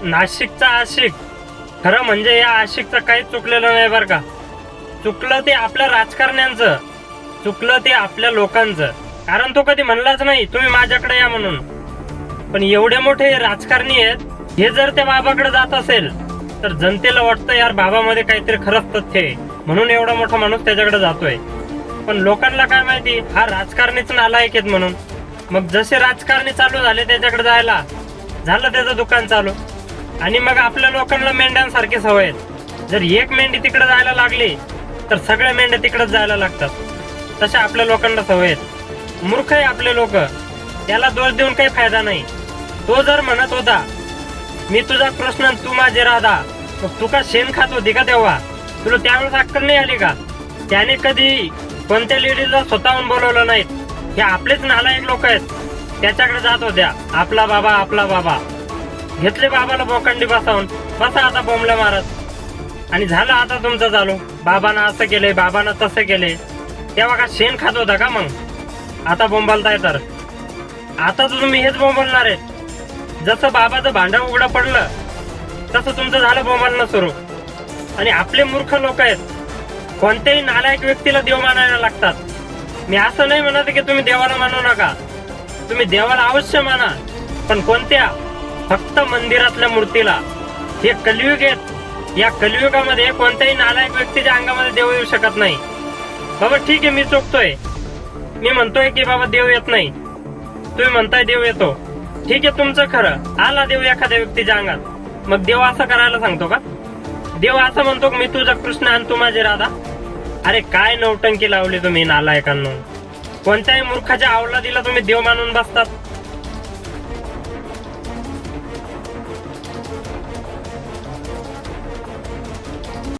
नाशिकचा आशिक, खरं म्हणजे या आशिकचं काहीच चुकलेलं नाही बरं का. चुकलं ते आपल्या राजकारण्यांचं, चुकलं ते आपल्या लोकांचं. कारण तो कधी म्हणलाच नाही तुम्ही माझ्याकडे या म्हणून. पण एवढे मोठे राजकारणी आहेत, हे जर त्या बाबाकडे जात असेल तर जनतेला वाटतं यार बाबामध्ये काहीतरी खरंच तथ्य आहे, म्हणून एवढा मोठा माणूस त्याच्याकडे जातोय. पण लोकांना काय माहिती हा राजकारणीच नालायक आहेत म्हणून. मग जसे राजकारणी चालू झाले त्याच्याकडे जायला, झालं त्याचं दुकान चालू. आणि मग आपल्या लोकांना मेंढ्यांसारखी सवय आहेत. जर एक मेंढी तिकडे जायला लागली तर सगळ्या मेंढ्या तिकडेच जायला लागतात. तशा आपल्या लोकांना सवय आहेत. मूर्ख आहे आपले लोक, त्याला दोष देऊन काही फायदा नाही. तो जर म्हणत होता मी तुझा कृष्ण तू माझे राधा, मग तू का शेण खात होती का तेव्हा? तुला त्यावेळेस अक्कल नाही आली का? त्याने कधी कोणत्या लेडीजला स्वतःहून बोलवलं नाहीत. हे आपलेच नालायक लोक आहेत. त्याच्याकडे जात होत्या, आपला बाबा आपला बाबा. घेतले बाबाला बोकंडी बसावून, बसा आता बोंबल्या मारत. आणि झालं आता तुमचं चालू, बाबांना असं केलंय, बाबांना तसं केलंय. तेव्हा का शेण खात होता का? मग आता बोंबलताय तर आता तुम्ही हेच बोंबलणार आहेत. जसं बाबाचं भांडं उघडं पडलं तसं तुमचं झालं बोंबलणं सुरू. आणि आपले मूर्ख लोक आहेत, कोणत्याही नालायक व्यक्तीला देव मानायला लागतात. मी असं नाही म्हणत की तुम्ही देवाला मानू नका, तुम्ही देवाला अवश्य माना, पण कोणत्या? फक्त मंदिरातल्या मूर्तीला. हे कलियुग आहेत, या कलियुगामध्ये कोणत्याही नालायक व्यक्तीच्या अंगामध्ये देव येऊ शकत नाही. बाबा ठीक आहे, मी चुकतोय, मी म्हणतोय की बाबा देव येत नाही, तुम्ही म्हणताय देव येतो. ठीक आहे, तुमचं खरं. आला देव एखाद्या व्यक्तीच्या अंगात, मग देव असं करायला सांगतो का? देव असं म्हणतो मी तुझा कृष्ण आणि तू माझी राधा? अरे काय नौटंकी लावली तुम्ही नालायकांनो. कोणत्याही मूर्खाच्या अवलादीला तुम्ही देव मानून बसतात.